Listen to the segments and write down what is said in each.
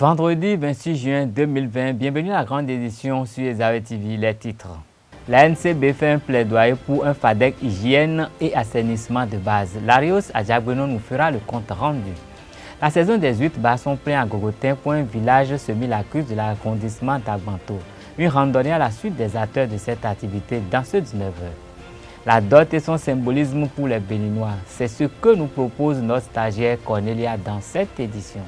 Vendredi 26 juin 2020, bienvenue à la grande édition sur Ezave TV, les titres. La NCB fait un plaidoyer pour un FADEC hygiène et assainissement de base. Larios Adjabeno nous fera le compte rendu. La saison des huîtres bas sont pleins à Gogotin pour un village semi-lacus de l'arrondissement d'Agbanto. Une randonnée à la suite des acteurs de cette activité dans ce 19h. La dot et son symbolisme pour les Béninois, c'est ce que nous propose notre stagiaire Cornelia dans cette édition.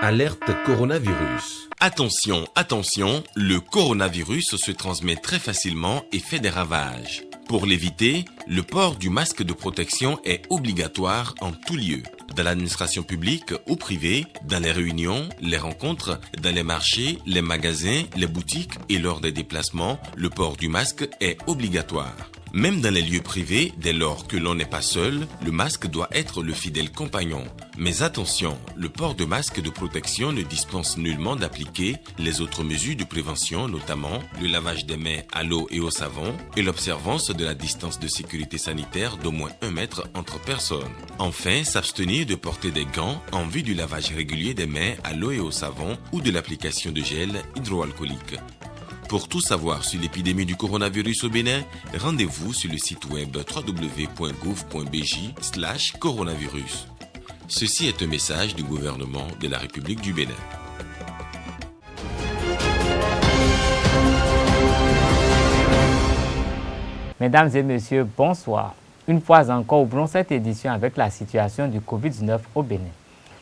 Alerte coronavirus. Attention, attention, le coronavirus se transmet très facilement et fait des ravages. Pour l'éviter, le port du masque de protection est obligatoire en tout lieu. Dans l'administration publique ou privée, dans les réunions, les rencontres, dans les marchés, les magasins, les boutiques et lors des déplacements, le port du masque est obligatoire. Même dans les lieux privés, dès lors que l'on n'est pas seul, le masque doit être le fidèle compagnon. Mais attention, le port de masque de protection ne dispense nullement d'appliquer les autres mesures de prévention, notamment le lavage des mains à l'eau et au savon et l'observance de la distance de sécurité sanitaire d'au moins 1 mètre entre personnes. Enfin, s'abstenir de porter des gants en vue du lavage régulier des mains à l'eau et au savon ou de l'application de gel hydroalcoolique. Pour tout savoir sur l'épidémie du coronavirus au Bénin, rendez-vous sur le site web www.gouv.bj/coronavirus. Ceci est un message du gouvernement de la République du Bénin. Mesdames et messieurs, bonsoir. Une fois encore, ouvrons cette édition avec la situation du Covid-19 au Bénin.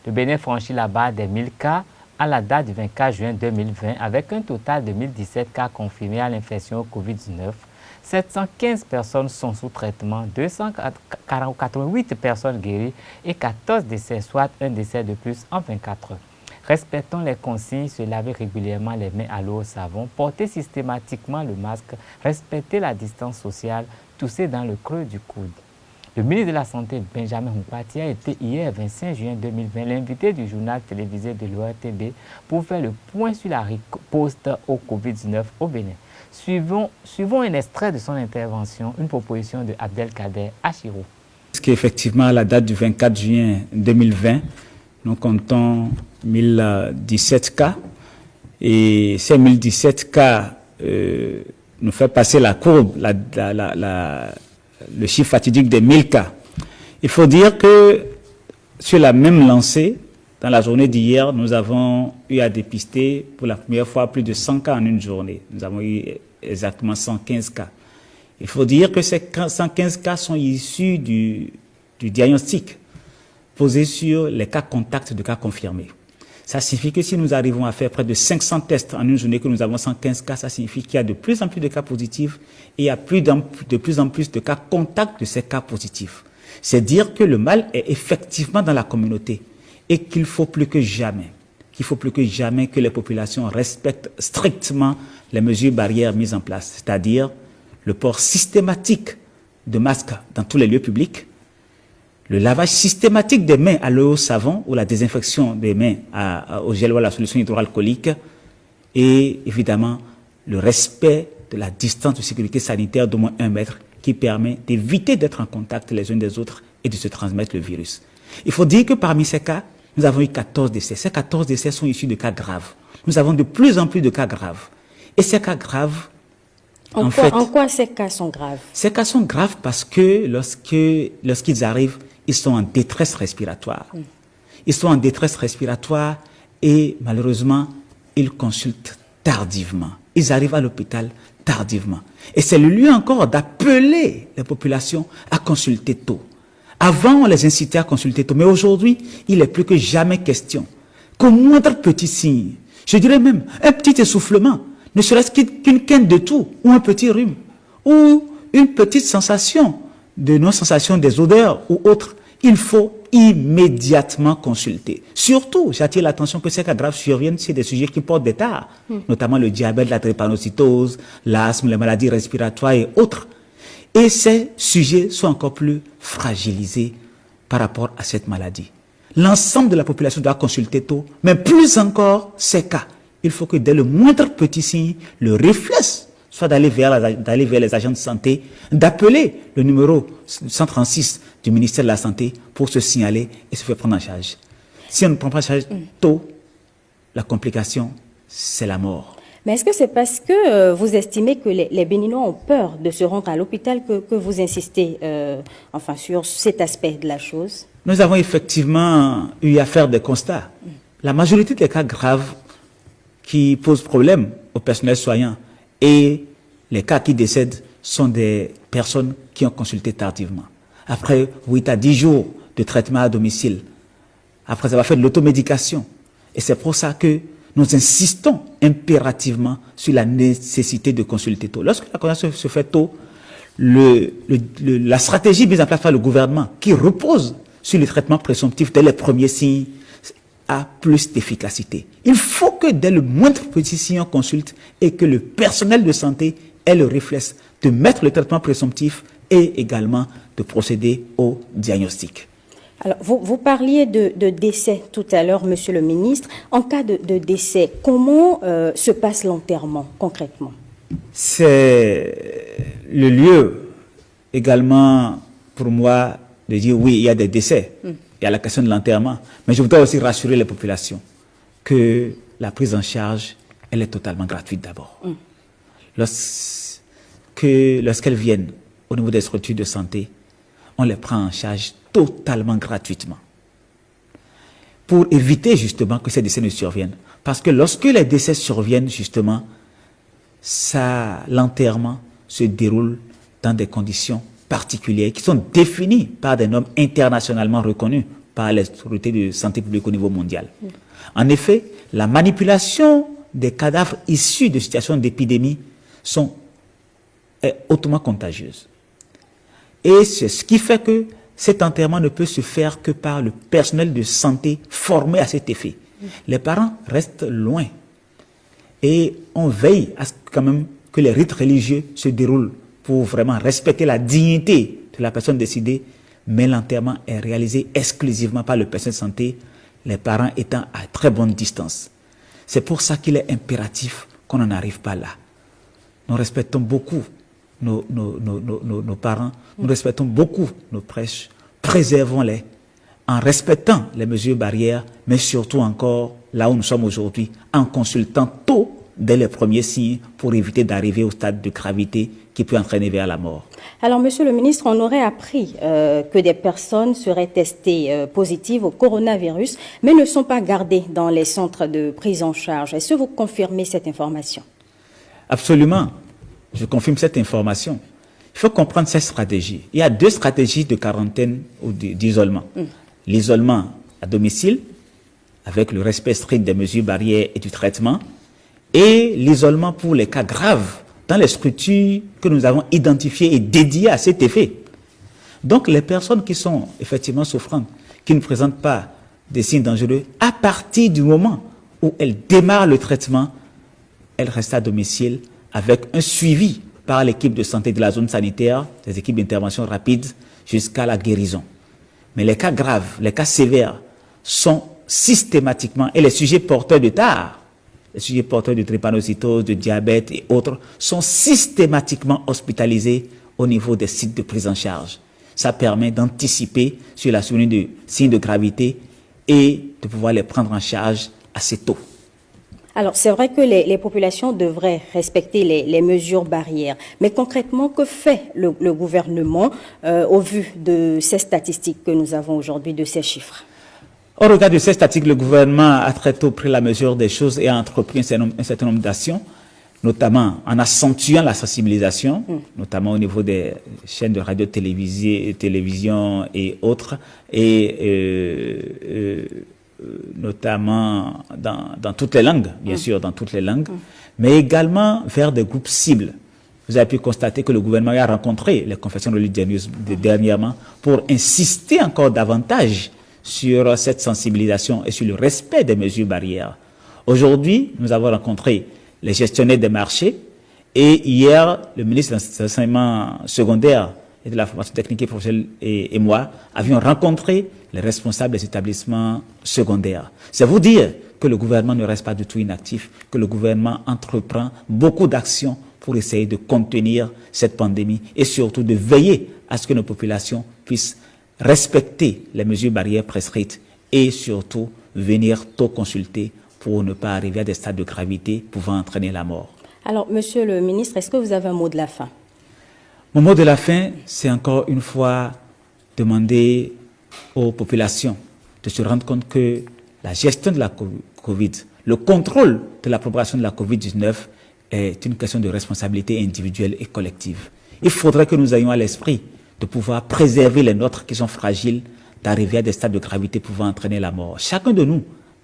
Le Bénin franchit la barre des 1000 cas à la date du 24 juin 2020 avec un total de 1017 cas confirmés à l'infection au Covid-19. 715 personnes sont sous traitement, 288 personnes guéries et 14 décès, soit un décès de plus en 24 heures. Respectons les consignes, se laver régulièrement les mains à l'eau au savon, porter systématiquement le masque, respecter la distance sociale, tousser dans le creux du coude. Le ministre de la Santé, Benjamin Humpati, a été hier 25 juin 2020 l'invité du journal télévisé de l'ORTB pour faire le point sur la riposte au Covid-19 au Bénin. Suivons un extrait de son intervention, une proposition de Abdelkader Achirou. Parce qu'effectivement, à la date du 24 juin 2020, nous comptons 1017 cas. Et ces 1017 cas nous fait passer la courbe, le chiffre fatidique des 1000 cas. Il faut dire que sur la même lancée, dans la journée d'hier, nous avons eu à dépister pour la première fois plus de 100 cas en une journée. Nous avons eu exactement 115 cas. Il faut dire que ces 115 cas sont issus du diagnostic posé sur les cas contacts de cas confirmés. Ça signifie que si nous arrivons à faire près de 500 tests en une journée, que nous avons 115 cas, ça signifie qu'il y a de plus en plus de cas positifs et il y a de plus en plus de cas contacts de ces cas positifs. C'est dire que le mal est effectivement dans la communauté et qu'il faut plus que jamais que les populations respectent strictement les mesures barrières mises en place, c'est-à-dire le port systématique de masques dans tous les lieux publics, le lavage systématique des mains à l'eau au savon ou la désinfection des mains au gel ou à la solution hydroalcoolique et évidemment le respect de la distance de sécurité sanitaire d'au moins 1 mètre qui permet d'éviter d'être en contact les uns des autres et de se transmettre le virus. Il faut dire que parmi ces cas, nous avons eu 14 décès. Ces 14 décès sont issus de cas graves. Nous avons de plus en plus de cas graves. Et ces cas graves, en quoi ces cas sont graves? Ces cas sont graves parce que lorsqu'ils arrivent, ils sont en détresse respiratoire. Ils sont en détresse respiratoire et malheureusement, ils consultent tardivement. Ils arrivent à l'hôpital tardivement. Et c'est le lieu encore d'appeler les populations à consulter tôt. Avant, on les incitait à consulter tôt, mais aujourd'hui, il est plus que jamais question qu'au moindre petit signe, je dirais même un petit essoufflement, ne serait-ce qu'une quinte de toux ou un petit rhume ou une petite sensation de non-sensation des odeurs ou autres, il faut immédiatement consulter. Surtout, j'attire l'attention que ces cas graves surviennent sur des sujets qui portent des tares, notamment le diabète, la drépanocytose, l'asthme, les maladies respiratoires et autres. Et ces sujets sont encore plus fragilisés par rapport à cette maladie. L'ensemble de la population doit consulter tôt, mais plus encore ces cas. Il faut que dès le moindre petit signe, le réflexe soit d'aller vers les agents de santé, d'appeler le numéro 136 du ministère de la Santé pour se signaler et se faire prendre en charge. Si on ne prend pas en charge tôt, la complication, c'est la mort. Mais est-ce que c'est parce que vous estimez que les Béninois ont peur de se rendre à l'hôpital que vous insistez sur cet aspect de la chose? Nous avons effectivement eu à faire des constats. La majorité des cas graves qui posent problème au personnel soignant et les cas qui décèdent sont des personnes qui ont consulté tardivement. Après 8 à 10 jours de traitement à domicile, après avoir fait de l'automédication. Et c'est pour ça que nous insistons impérativement sur la nécessité de consulter tôt. Lorsque la consultation se fait tôt, la stratégie mise en place par le gouvernement, qui repose sur le traitement présomptif dès les premiers signes, a plus d'efficacité. Il faut que dès le moindre petit signe on consulte et que le personnel de santé ait le réflexe de mettre le traitement présomptif et également de procéder au diagnostic. Alors, vous parliez de décès tout à l'heure, Monsieur le ministre. En cas de décès, comment se passe l'enterrement concrètement? C'est le lieu également pour moi de dire oui, il y a des décès. Il y a la question de l'enterrement. Mais je voudrais aussi rassurer les populations que la prise en charge, elle est totalement gratuite d'abord. Lorsqu'elles viennent au niveau des structures de santé, on les prend en charge totalement gratuitement pour éviter justement que ces décès ne surviennent. Parce que lorsque les décès surviennent justement, l'enterrement se déroule dans des conditions particulières qui sont définies par des normes internationalement reconnues par les autorités de santé publique au niveau mondial. En effet, la manipulation des cadavres issus de situations d'épidémie est hautement contagieuse. Et c'est ce qui fait que cet enterrement ne peut se faire que par le personnel de santé formé à cet effet. Les parents restent loin. Et on veille à ce quand même que les rites religieux se déroulent pour vraiment respecter la dignité de la personne décédée. Mais l'enterrement est réalisé exclusivement par le personnel de santé, les parents étant à très bonne distance. C'est pour ça qu'il est impératif qu'on n'en arrive pas là. Nous respectons beaucoup nos parents, nous respectons beaucoup nos prêches, préservons-les en respectant les mesures barrières, mais surtout encore là où nous sommes aujourd'hui, en consultant tôt dès les premiers signes pour éviter d'arriver au stade de gravité qui peut entraîner vers la mort. Alors, Monsieur le ministre, on aurait appris que des personnes seraient testées positives au coronavirus, mais ne sont pas gardées dans les centres de prise en charge. Est-ce que vous confirmez cette information? Absolument. Je confirme cette information. Il faut comprendre cette stratégie. Il y a 2 stratégies de quarantaine ou d'isolement. L'isolement à domicile, avec le respect strict des mesures barrières et du traitement, et l'isolement pour les cas graves dans les structures que nous avons identifiées et dédiées à cet effet. Donc les personnes qui sont effectivement souffrantes, qui ne présentent pas des signes dangereux, à partir du moment où elles démarrent le traitement, elles restent à domicile avec un suivi par l'équipe de santé de la zone sanitaire, des équipes d'intervention rapide, jusqu'à la guérison. Mais les cas graves, les cas sévères sont systématiquement, et les sujets porteurs de TAR, les sujets porteurs de drépanocytose, de diabète et autres, sont systématiquement hospitalisés au niveau des sites de prise en charge. Ça permet d'anticiper sur la survenue de signes de gravité et de pouvoir les prendre en charge assez tôt. Alors, c'est vrai que les populations devraient respecter les mesures barrières. Mais concrètement, que fait le gouvernement au vu de ces statistiques que nous avons aujourd'hui, de ces chiffres? Au regard de ces statistiques, le gouvernement a très tôt pris la mesure des choses et a entrepris un certain nombre d'actions, notamment en accentuant la sensibilisation, notamment au niveau des chaînes de radio, télévision et autres, et notamment dans toutes les langues, bien sûr, dans toutes les langues, mais également vers des groupes cibles. Vous avez pu constater que le gouvernement a rencontré les confessions religieuses dernièrement pour insister encore davantage sur cette sensibilisation et sur le respect des mesures barrières. Aujourd'hui, nous avons rencontré les gestionnaires des marchés et hier, le ministre de l'enseignement secondaire et de la formation technique et professionnelle et moi avions rencontré les responsables des établissements secondaires. C'est vous dire que le gouvernement ne reste pas du tout inactif, que le gouvernement entreprend beaucoup d'actions pour essayer de contenir cette pandémie et surtout de veiller à ce que nos populations puissent respecter les mesures barrières prescrites et surtout venir tôt consulter pour ne pas arriver à des stades de gravité pouvant entraîner la mort. Alors, Monsieur le ministre, est-ce que vous avez un mot de la fin? Mon mot de la fin, c'est encore une fois demander aux populations de se rendre compte que la gestion de la Covid, le contrôle de la propagation de la Covid-19 est une question de responsabilité individuelle et collective. Il faudrait que nous ayons à l'esprit de pouvoir préserver les nôtres qui sont fragiles d'arriver à des stades de gravité pouvant entraîner la mort. Chacun de nous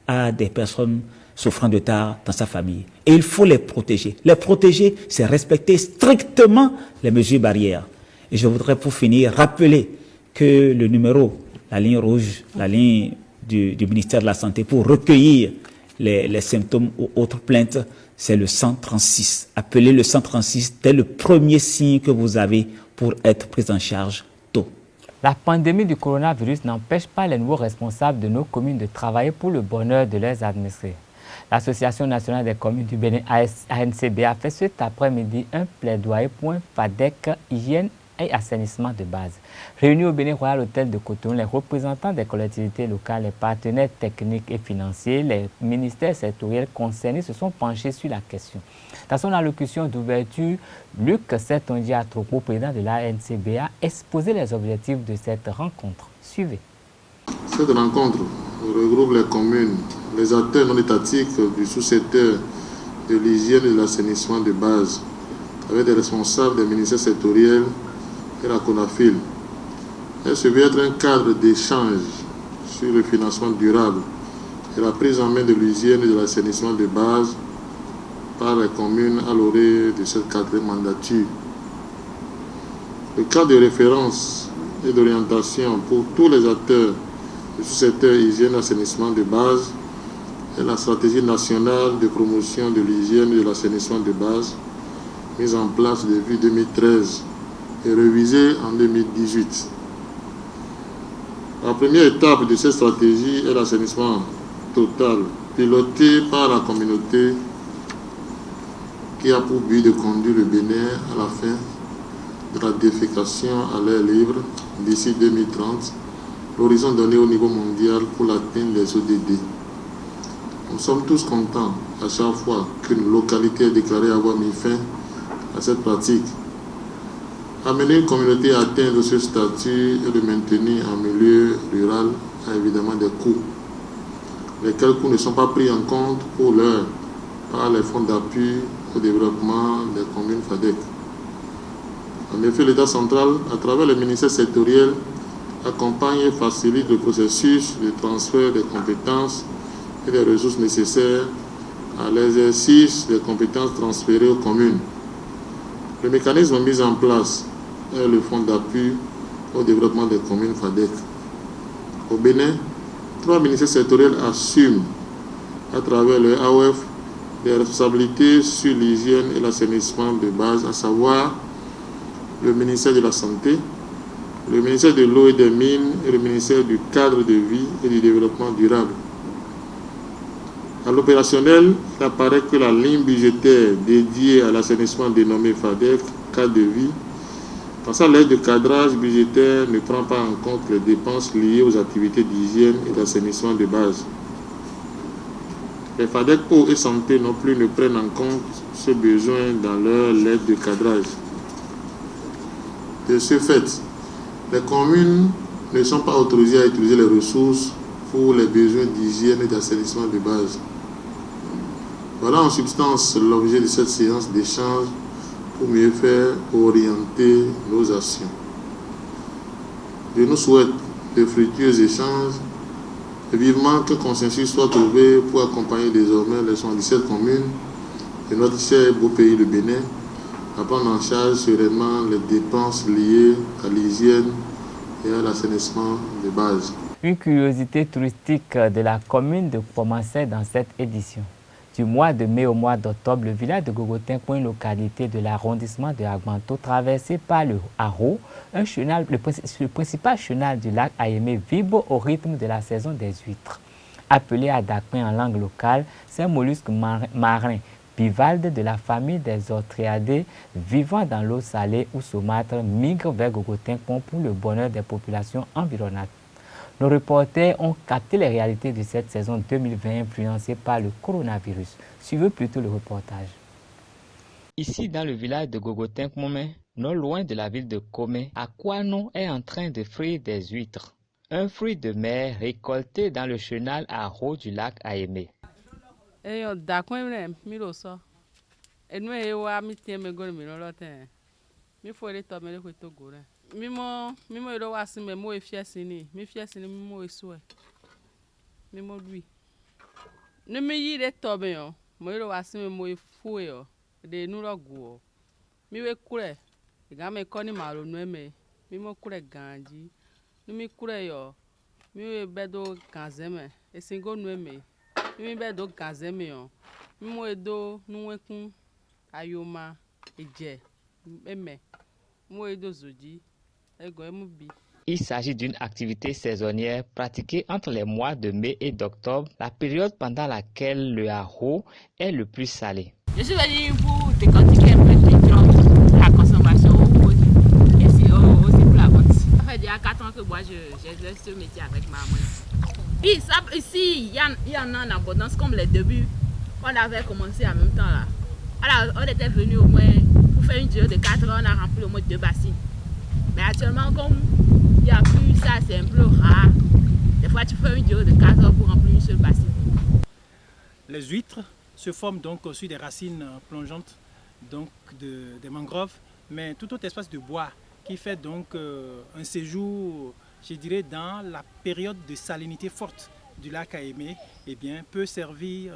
a des personnes souffrant de tard dans sa famille. Et il faut les protéger. Les protéger, c'est respecter strictement les mesures barrières. Et je voudrais pour finir rappeler que le numéro, la ligne rouge, la ligne du ministère de la Santé pour recueillir les symptômes ou autres plaintes, c'est le 136. Appelez le 136 dès le premier signe que vous avez pour être pris en charge tôt. La pandémie du coronavirus n'empêche pas les nouveaux responsables de nos communes de travailler pour le bonheur de leurs administrés. L'Association nationale des communes du Bénin, ANCB, a fait cet après-midi un plaidoyer pour un FADEC hygiène et assainissement de base. Réunis au Bénin Royal Hôtel de Cotonou, les représentants des collectivités locales, les partenaires techniques et financiers, les ministères sectoriels concernés se sont penchés sur la question. Dans son allocution d'ouverture, Luc Sertonji Atropo, président de l'ANCB, a exposé les objectifs de cette rencontre. Suivez. Cette rencontre regroupe les communes, les acteurs non étatiques du sous-secteur de l'hygiène et de l'assainissement de base, avec des responsables des ministères sectoriels et la CONAFIL. Elle se veut être un cadre d'échange sur le financement durable et la prise en main de l'hygiène et de l'assainissement de base par les communes à l'orée de cette quatrième mandature. Le cadre de référence et d'orientation pour tous les acteurs du sous-secteur hygiène et assainissement de base est la stratégie nationale de promotion de l'hygiène et de l'assainissement de base mise en place depuis 2013 et révisée en 2018. La première étape de cette stratégie est l'assainissement total, piloté par la communauté qui a pour but de conduire le Bénin à la fin de la défécation à l'air libre d'ici 2030, l'horizon donné au niveau mondial pour l'atteinte des ODD. Nous sommes tous contents à chaque fois qu'une localité est déclarée avoir mis fin à cette pratique. Amener une communauté à atteindre ce statut et le maintenir en milieu rural a évidemment des coûts. Lesquels coûts ne sont pas pris en compte pour l'heure par les fonds d'appui au développement des communes FADEC. En effet, l'État central, à travers les ministères sectoriels, accompagne et facilite le processus de transfert des compétences et des ressources nécessaires à l'exercice des compétences transférées aux communes. Le mécanisme mis en place est le fonds d'appui au développement des communes FADEC. Au Bénin, 3 ministères sectoriels assument à travers le AOF des responsabilités sur l'hygiène et l'assainissement de base, à savoir le ministère de la Santé, le ministère de l'eau et des mines et le ministère du cadre de vie et du développement durable. À l'opérationnel, il apparaît que la ligne budgétaire dédiée à l'assainissement dénommée FADEC, cadre de vie, dans sa lettre de cadrage budgétaire ne prend pas en compte les dépenses liées aux activités d'hygiène et d'assainissement de base. Les FADEC eau et santé non plus ne prennent en compte ce besoin dans leur lettre de cadrage. De ce fait, les communes ne sont pas autorisées à utiliser les ressources pour les besoins d'hygiène et d'assainissement de base. Voilà en substance l'objet de cette séance d'échange pour mieux faire orienter nos actions. Je nous souhaite de fructueux échanges et vivement que consensus soit trouvé pour accompagner désormais les 77 communes de notre cher et beau pays le Bénin à prendre en charge sereinement les dépenses liées à l'hygiène et à l'assainissement de base. Une curiosité touristique de la commune de Pomancé dans cette édition. Du mois de mai au mois d'octobre, le village de Gogotin-Coin, une localité de l'arrondissement de Agbanto, traversé par le Haro, le principal chenal du lac Ayemé, vibre au rythme de la saison des huîtres. Appelé Adakouin en langue locale, c'est un mollusque marin bivalve de la famille des Ortriadés, vivant dans l'eau salée ou saumâtre, migre vers Gogotin-Coin pour le bonheur des populations environnantes. Nos reporters ont capté les réalités de cette saison 2020 influencée par le coronavirus. Suivez plutôt le reportage. Ici, dans le village de Gogotin-Kmomé, non loin de la ville de Komé, Akwanon est en train de frire des huîtres. Un fruit de mer récolté dans le chenal à eau du lac Ayemé. de nuro guo mi we kure ga me koni malo no eme mi mo kure ganji no mi kure yo mi we bedo kanzeme esingo no eme mi bedo kanzeme yo mi mo edo nuwekun ayoma eje eme mo edo zoji ego emubi. Il s'agit d'une activité saisonnière pratiquée entre les mois de mai et d'octobre, la période pendant laquelle le haro est le plus salé. Je suis venu pour décortiquer un peu la consommation aussi pour la vente. Ça fait déjà 4 ans que moi j'exerce ce métier avec ma maman. Ici, il y en a en abondance comme les débuts. On avait commencé en même temps là. Alors on était venu au moins pour faire une durée de 4 ans, on a rempli au moins 2 bassines. Mais actuellement, comme il n'y a plus ça, c'est un peu rare. Des fois, tu fais une durée de 4 heures pour remplir une seule bassine. Les huîtres se forment donc sur des racines plongeantes donc des mangroves, mais tout autre espace de bois qui fait donc un séjour, je dirais, dans la période de salinité forte du lac Ayemé, eh bien, peut servir,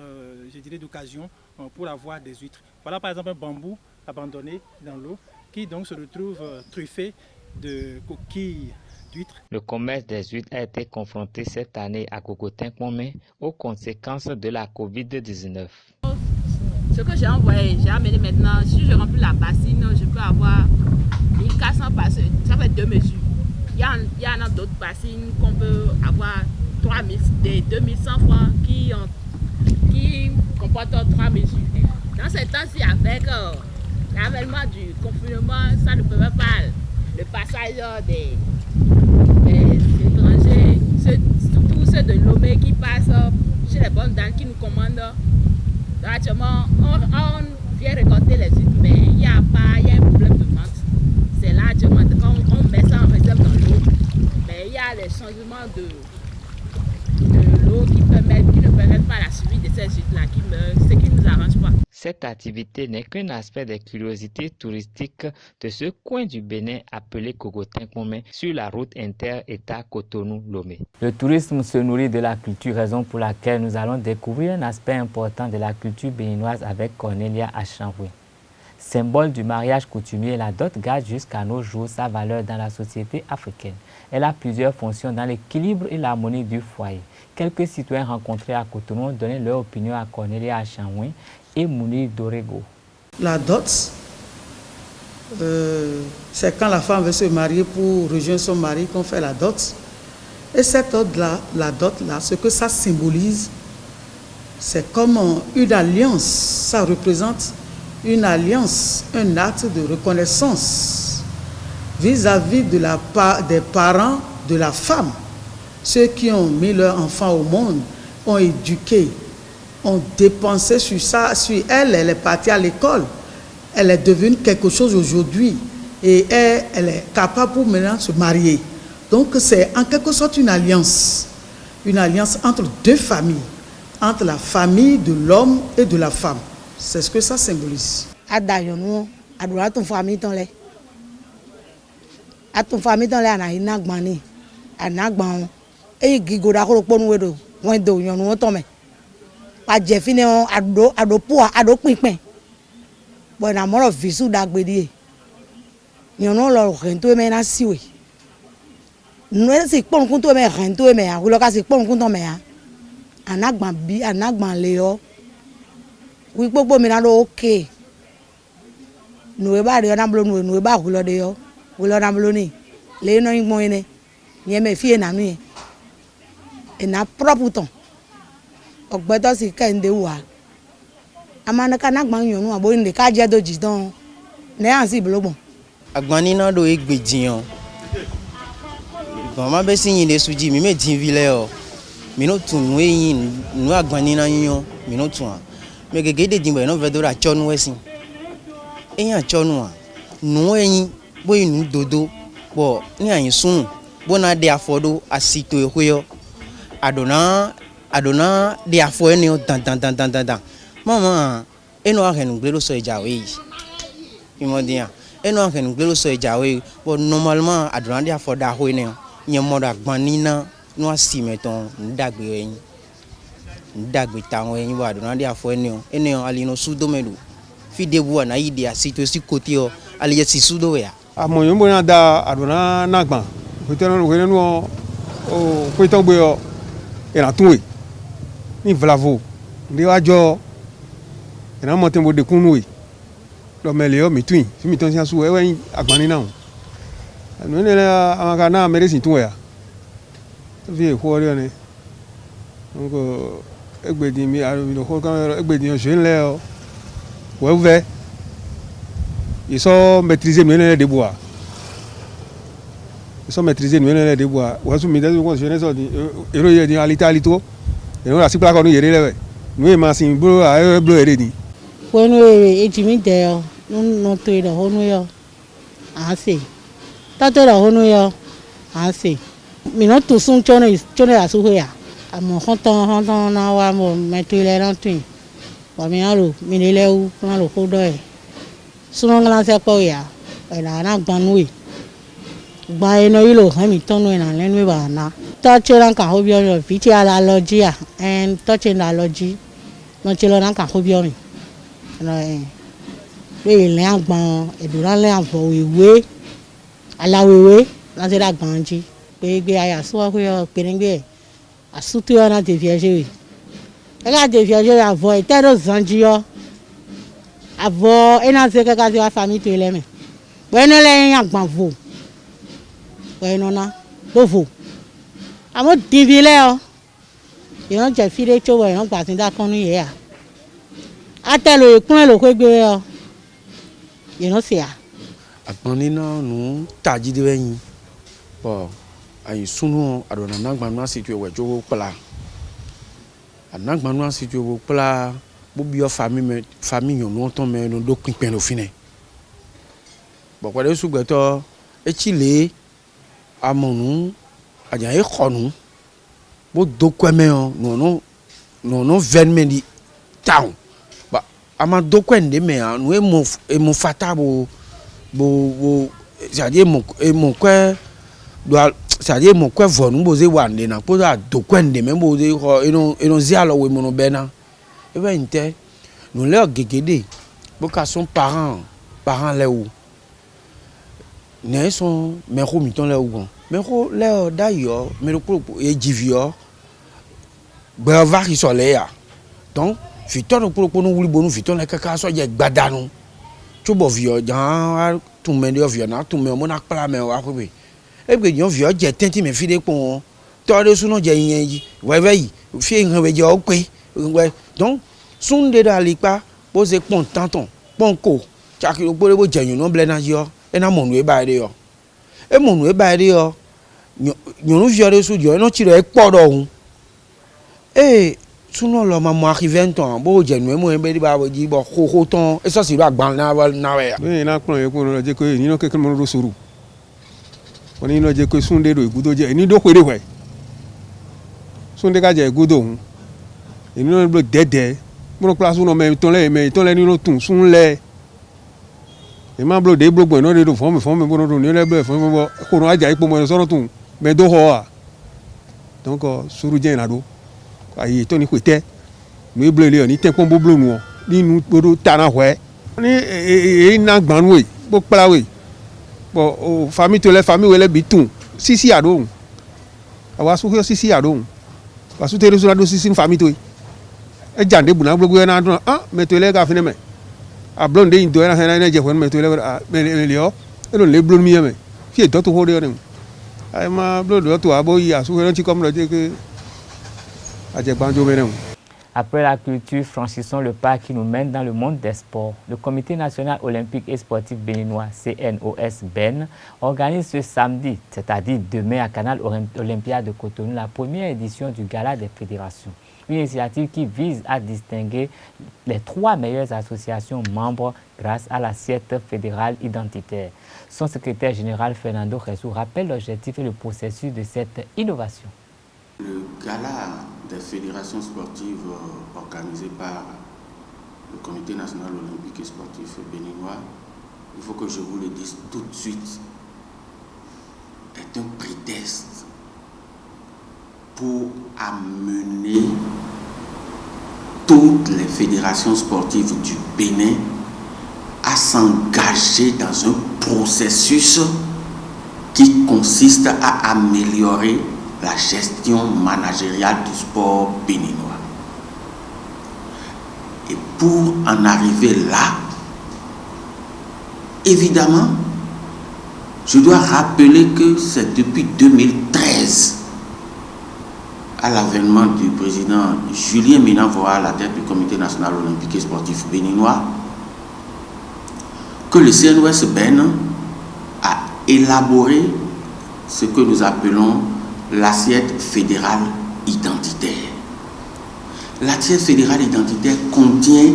je dirais, d'occasion pour avoir des huîtres. Voilà par exemple un bambou abandonné dans l'eau qui donc se retrouve truffé de coquilles d'huîtres. Le commerce des huîtres a été confronté cette année à Gogotin-Kmomé aux conséquences de la Covid-19. Ce que j'ai envoyé, j'ai amené maintenant, si je remplis la bassine, je peux avoir 1400 bassines, ça fait 2 mesures. Il y en a d'autres bassines qu'on peut avoir 2100 francs qui comportent 3 mesures. Dans ces temps-ci, avec l'avènement du confinement, ça ne permet pas le passage des étrangers, surtout ceux de Lomé qui passent chez les bonnes dames qui nous commandent. Actuellement, on vient récolter les huîtres, mais il y a un problème de vente. C'est là, actuellement, on met ça en réserve dans l'eau. Mais il y a les changements de l'eau qui ne permettent pas la suivi de ces huîtres-là, ce qui ne nous arrange pas. Cette activité n'est qu'un aspect des curiosités touristiques de ce coin du Bénin appelé Gogotin-Kmomé sur la route inter-État Cotonou-Lomé. Le tourisme se nourrit de la culture, raison pour laquelle nous allons découvrir un aspect important de la culture béninoise avec Cornelia Achanvoué. Symbole du mariage coutumier, la dot garde jusqu'à nos jours sa valeur dans la société africaine. Elle a plusieurs fonctions dans l'équilibre et l'harmonie du foyer. Quelques citoyens rencontrés à Cotonou ont donné leur opinion à Cornelia Achanvoué et Mounir Dorego. La dot, c'est quand la femme veut se marier pour rejoindre son mari qu'on fait la dot. Et cette dot-là, la dot-là, ce que ça symbolise, c'est comme une alliance. Ça représente une alliance, un acte de reconnaissance vis-à-vis des parents de la femme. Ceux qui ont mis leur enfant au monde, ont éduqué, ont dépensé sur ça, sur elle, elle est partie à l'école. Elle est devenue quelque chose aujourd'hui et elle est capable pour maintenant se marier. Donc c'est en quelque sorte une alliance entre deux familles, entre la famille de l'homme et de la femme. C'est ce que ça symbolise. Pa jefine on ado poa ado pinpin bo na moro visu dagbedi yono lo rento me na siwe no se pon kun to me rento me a lo ka se pon kun to me a anagban le yo wi gbogbo mi na lo okay no e ba re na blo no e ba ku lo de yo wo lo na blo ni le no igbon ene ye me fie na nu ye e na propre ton ogbedo si kende wa amana kana gban yonu abo ni ka je doji don ne an si blogbon agbani na do egbejiyan bon ma be signé des suji mi me din vile o mi no tun nu yin nu agbani na yin mi no tun me gege de din bo no ve do ra chonu wesin eyan chonu a nu yin bo inu dodo bo ni ayin sun bo na de afodo asito ehoyo adona de afo eni o dan mama eno ahenu gbelo so ejawe yi imodia eno ahenu gbelo so ejawe bo normalement adona de afo da ho eni yen modo agbani na no asimeton ndagbe yin ndagbe tawon yin bo adona de afo eni alino sudomedu fidebu na yide asito si kote o aliye si sudo ya amoyo mbo na da adona nagban wetenu o kwetogbe o era tunwe ni vlavo ndi wajo ena mo tembo de kunwe do meleo mitwin fi mi ton si asu ewe agbani na anu ne amaka na meresi tunwe ya vi e ko ri ni ngo egbedi mi aro mi ko kan egbedi o se nle o we ve iso maîtriser mi ne de bois iso maîtriser mi ne de bois wa su mi de ko se ne so di ero ye di alito ero la si pla ko nu yere lewe nu e ma sin bro a bro ere ni wonu ere ejimi de o no to ere honu yo a se ta to ere honu yo a se mi no to sun chone asu ho ya amo honton na wa mo metile ran tin wa mi aro mi le lewu na lo ko do e suno ngala se po ya ela na gbanwe gba eno yilo ha mi tonu na lenu ba na touch ran ka hobio yo fiti allergy and touch allergy no chelo ran ka hobio mi no we le agbon edura le afo wewe alawewe na se da gbanji pe gbe aya so ko yo perengbe asutu yo na te fiaje we e ga te fiaje avo etero zanji yo avo ena se ka se wa family to ele me bueno le yan agbon vo bueno na do vo amo divile o yo je fire chowo yo gba tin da kan nu ye ya atelo ikun lo ko gbe o you know se ya agbon ni na nu taji de yin bo ayin sunu adona nagban na situ we jowo pla anagban na situ wo pla bo bi o famille yo no ton me no do pinpin lo fine bo kwa de sugbeto e chile amonu aja e khonu bo do kweme o no venme di town ba ama do kwende me anu e mo fata bo jadi e mo kwe do jadi mo kwe vonu bo ze wande na po do kwende me bo ze ho eno zialo we mo no bena e ba inte no le gegede bo ka son parents le ou ne son me ko mi ton le ou me ko le d'ailleurs me ko e jivio gbe va ki so le ya donc fiton ko no wuli bonu fiton le kaka so je gbadanu tubo vio jan tun me de vio na tun me mo na kla me wa ko be e gbe yon vio je tenti me fi de pon to de su no je yen yi we yi fi han we je o pe donc sunde da lipa bo se pon tanton pon ko chaki o gbore bo jenyun no ble na yo e na monu e ba de yo e monu e ba de yo nyonu vio de su yo no chiro e podo hun e suno lo ma mo arriver ton bo jenyun e mo e be di ba bo ji bo ko ton e so si ro agban na we ya we na pon e ko no je ko ni no ke mo ro suru oni no je ko sunde do igudo je ni do kwere we sunde ka je igudo hun eni no blo dede mo place no me ton le ni no tun sun le e ma blo de blo no de do fo me bo no ni le blo fo me bo ko no aja ipo mo so ro tun me do ho a donc suru je na do ayi to ni kwete no blo le ni te pon bo blo nu ni nu do ta na hwe ni e na gban we bo pla we bo o famille to le famille we le bitun sisi ado awa su ho sisi ado wa su te ro su na do sisi famille to e jande buna gbogbo na dun meto le ka fine me ablon de indo na na je fon meto le me le o e lo le blon mi me fi e doto ho de o ai ma blo do to abo yi asu ran ti kom lo je ke aje gbanjo me ne. Après la culture, franchissons le pas qui nous mène dans le monde des sports. Le Comité national olympique et sportif béninois, CNOS-BEN, organise ce samedi, c'est-à-dire demain à Canal Olympia de Cotonou, la première édition du Gala des fédérations. Une initiative qui vise à distinguer les 3 meilleures associations membres grâce à l'assiette fédérale identitaire. Son secrétaire général Fernando Ressou rappelle l'objectif et le processus de cette innovation. Le gala des fédérations sportives organisé par le Comité national olympique et sportif béninois, il faut que je vous le dise tout de suite, est un prétexte pour amener toutes les fédérations sportives du Bénin à s'engager dans un processus qui consiste à améliorer la gestion managériale du sport béninois. Et pour en arriver là, évidemment, je dois rappeler que c'est depuis 2013, à l'avènement du président Julien Minavoa à la tête du Comité national olympique et sportif béninois, que le CNOS-BEN a élaboré ce que nous appelons l'assiette fédérale identitaire. L'assiette fédérale identitaire contient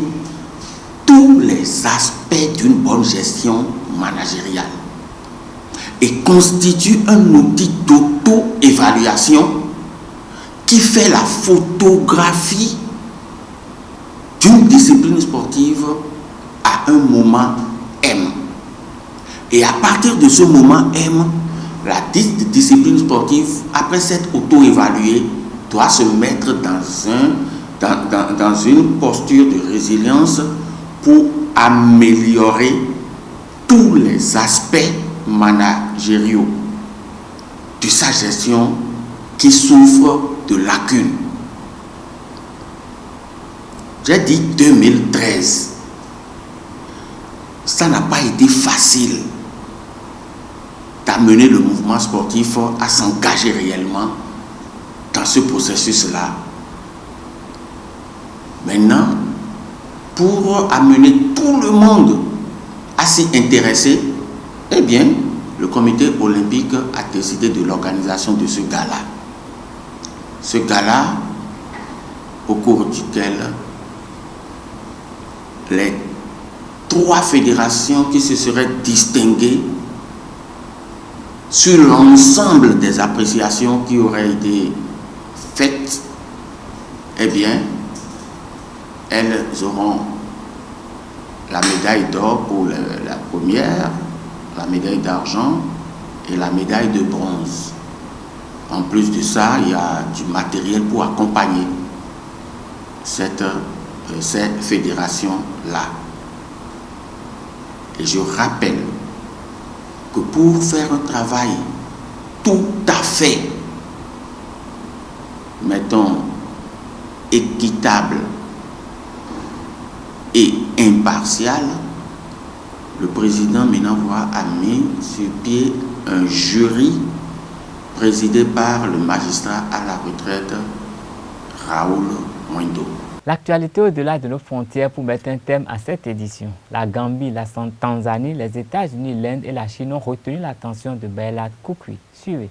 tous les aspects d'une bonne gestion managériale et constitue un outil d'auto-évaluation qui fait la photographie d'une discipline sportive à un moment M. Et à partir de ce moment M, la discipline sportive, après s'être auto-évaluée, doit se mettre dans une posture de résilience pour améliorer tous les aspects managériaux de sa gestion qui souffre de lacunes. J'ai dit 2013. Ça n'a pas été facile d'amener le mouvement sportif à s'engager réellement dans ce processus-là. Maintenant, pour amener tout le monde à s'y intéresser, eh bien, le comité olympique a décidé de l'organisation de ce gala. Ce gala, au cours duquel les 3 fédérations qui se seraient distinguées sur l'ensemble des appréciations qui auraient été faites, eh bien, elles auront la médaille d'or pour la première, la médaille d'argent et la médaille de bronze. En plus de ça, il y a du matériel pour accompagner ces fédérations-là. Et je rappelle que pour faire un travail tout à fait, mettons, équitable et impartial, le président Minavoa a mis sur pied un jury présidé par le magistrat à la retraite Raoul Mwendo. L'actualité au-delà de nos frontières pour mettre un thème à cette édition. La Gambie, la Tanzanie, les États-Unis, l'Inde et la Chine ont retenu l'attention de Bailat Koukoui. Suivez.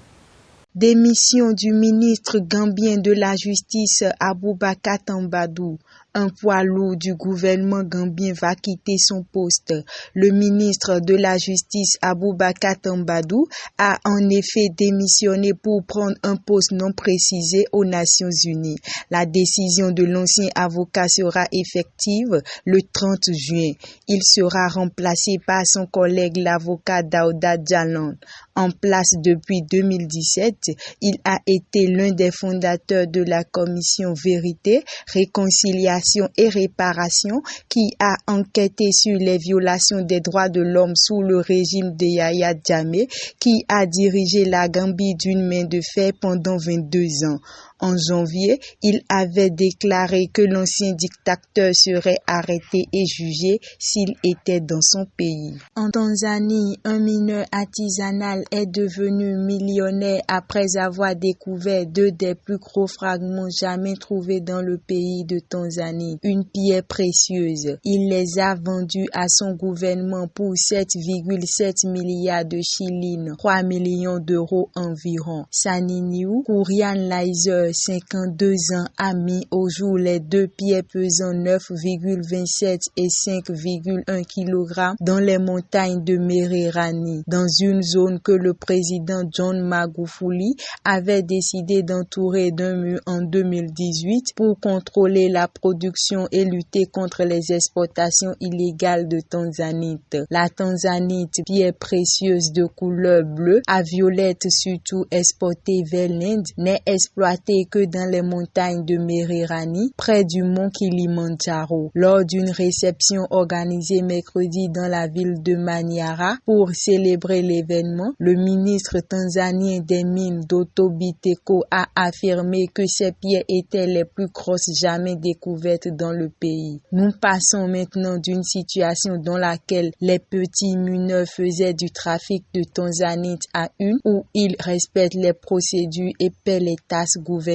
Démission du ministre gambien de la Justice Aboubacar Tambadou. Un poids lourd du gouvernement gambien va quitter son poste. Le ministre de la Justice Aboubacar Tambadou a en effet démissionné pour prendre un poste non précisé aux Nations Unies. La décision de l'ancien avocat sera effective le 30 juin. Il sera remplacé par son collègue l'avocat Daouda Jalon. En place depuis 2017, il a été l'un des fondateurs de la commission Vérité, Réconciliation Investigation et Réparation qui a enquêté sur les violations des droits de l'homme sous le régime de Yahya Jammeh, qui a dirigé la Gambie d'une main de fer pendant 22 ans. En janvier, il avait déclaré que l'ancien dictateur serait arrêté et jugé s'il était dans son pays. En Tanzanie, un mineur artisanal est devenu millionnaire après avoir découvert 2 des plus gros fragments jamais trouvés dans le pays de Tanzanie, une pierre précieuse. Il les a vendus à son gouvernement pour 7,7 milliards de shillings, 3 millions d'euros environ. Saniniu Kurian Laiser, 52 ans, a mis au jour les 2 pierres pesant 9,27 et 5,1 kg dans les montagnes de Mererani, dans une zone que le président John Magufuli avait décidé d'entourer d'un mur en 2018 pour contrôler la production et lutter contre les exportations illégales de tanzanite. La tanzanite, pierre précieuse de couleur bleue à violette surtout exportée vers l'Inde, n'est exploitée que dans les montagnes de Mererani, près du mont Kilimandjaro. Lors d'une réception organisée mercredi dans la ville de Manyara pour célébrer l'événement, le ministre tanzanien des mines Doto Biteko a affirmé que ces pierres étaient les plus grosses jamais découvertes dans le pays. Nous passons maintenant d'une situation dans laquelle les petits mineurs faisaient du trafic de tanzanite à une où ils respectent les procédures et paient les taxes gouvernementales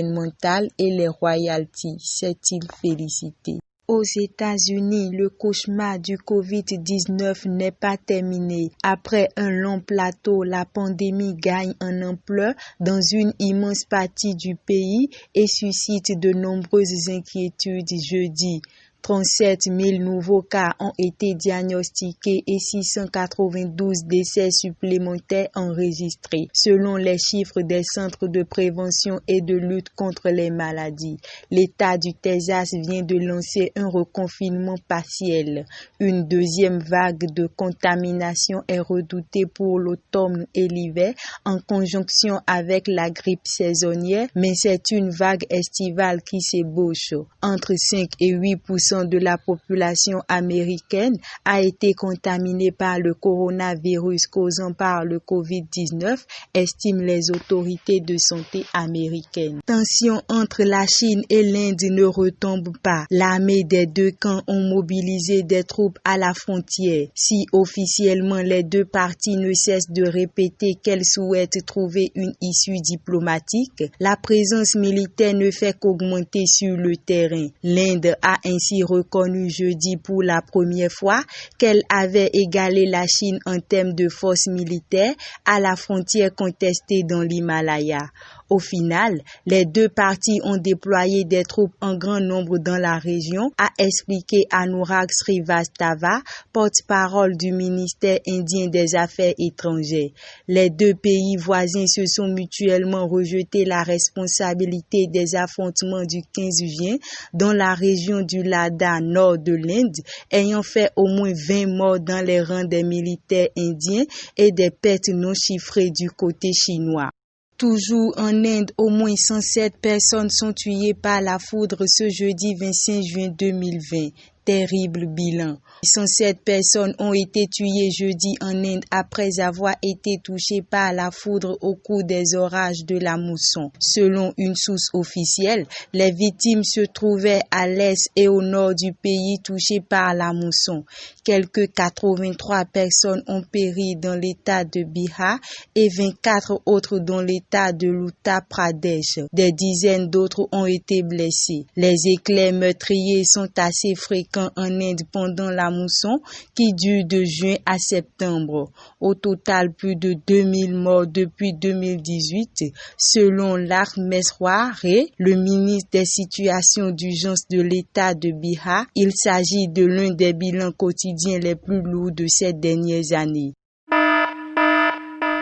et les royalties, s'est-il félicité. Aux États-Unis, le cauchemar du Covid-19 n'est pas terminé. Après un long plateau, la pandémie gagne en ampleur dans une immense partie du pays et suscite de nombreuses inquiétudes jeudi. 37 000 nouveaux cas ont été diagnostiqués et 692 décès supplémentaires enregistrés, selon les chiffres des centres de prévention et de lutte contre les maladies. L'État du Texas vient de lancer un reconfinement partiel. Une deuxième vague de contamination est redoutée pour l'automne et l'hiver en conjonction avec la grippe saisonnière, mais c'est une vague estivale qui s'ébauche. Entre 5 et 8% de la population américaine a été contaminée par le coronavirus causant par le Covid-19, estiment les autorités de santé américaines. Tension entre la Chine et l'Inde ne retombe pas. L'armée des 2 camps ont mobilisé des troupes à la frontière. Si officiellement les 2 parties ne cessent de répéter qu'elles souhaitent trouver une issue diplomatique, la présence militaire ne fait qu'augmenter sur le terrain. L'Inde a ainsi reconnu jeudi pour la première fois qu'elle avait égalé la Chine en termes de force militaire à la frontière contestée dans l'Himalaya. Au final, les 2 parties ont déployé des troupes en grand nombre dans la région, a expliqué Anurag Srivastava, porte-parole du ministère indien des Affaires étrangères. Les 2 pays voisins se sont mutuellement rejeté la responsabilité des affrontements du 15 juin dans la région du Ladakh nord de l'Inde, ayant fait au moins 20 morts dans les rangs des militaires indiens et des pertes non chiffrées du côté chinois. Toujours en Inde, au moins 107 personnes sont tuées par la foudre ce jeudi 25 juin 2020. Terrible bilan. 107 personnes ont été tuées jeudi en Inde après avoir été touchées par la foudre au cours des orages de la mousson. Selon une source officielle, les victimes se trouvaient à l'est et au nord du pays touchés par la mousson. Quelques 83 personnes ont péri dans l'état de Bihar et 24 autres dans l'état de l'Uttar Pradesh. Des dizaines d'autres ont été blessés. Les éclairs meurtriers sont assez fréquents en Inde pendant la mousson qui dure de juin à septembre. Au total, plus de 2000 morts depuis 2018, selon Lakh Meswar Ray, le ministre des situations d'urgence de l'État de Bihar. Il s'agit de l'un des bilans quotidiens les plus lourds de ces dernières années.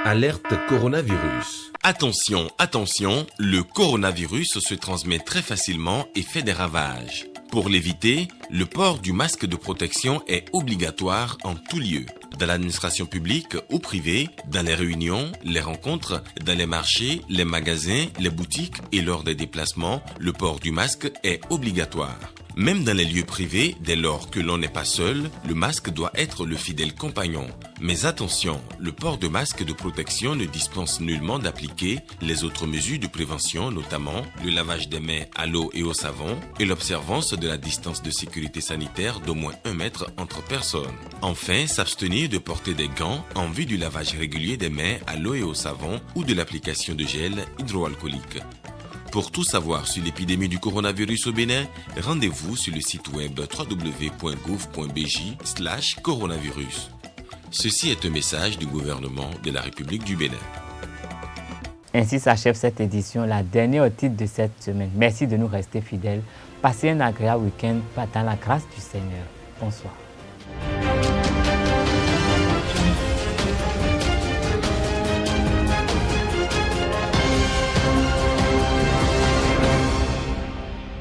Alerte coronavirus. Attention, attention, le coronavirus se transmet très facilement et fait des ravages. Pour l'éviter, le port du masque de protection est obligatoire en tout lieu. Dans l'administration publique ou privée, dans les réunions, les rencontres, dans les marchés, les magasins, les boutiques et lors des déplacements, le port du masque est obligatoire. Même dans les lieux privés, dès lors que l'on n'est pas seul, le masque doit être le fidèle compagnon. Mais attention, le port de masque de protection ne dispense nullement d'appliquer les autres mesures de prévention, notamment le lavage des mains à l'eau et au savon et l'observance de la distance de sécurité sanitaire d'au moins 1 mètre entre personnes. Enfin, s'abstenir de porter des gants en vue du lavage régulier des mains à l'eau et au savon ou de l'application de gel hydroalcoolique. Pour tout savoir sur l'épidémie du coronavirus au Bénin, rendez-vous sur le site web www.gouv.bj/coronavirus. Ceci est un message du gouvernement de la République du Bénin. Ainsi s'achève cette édition, la dernière titre de cette semaine. Merci de nous rester fidèles. Passez un agréable week-end dans la grâce du Seigneur. Bonsoir.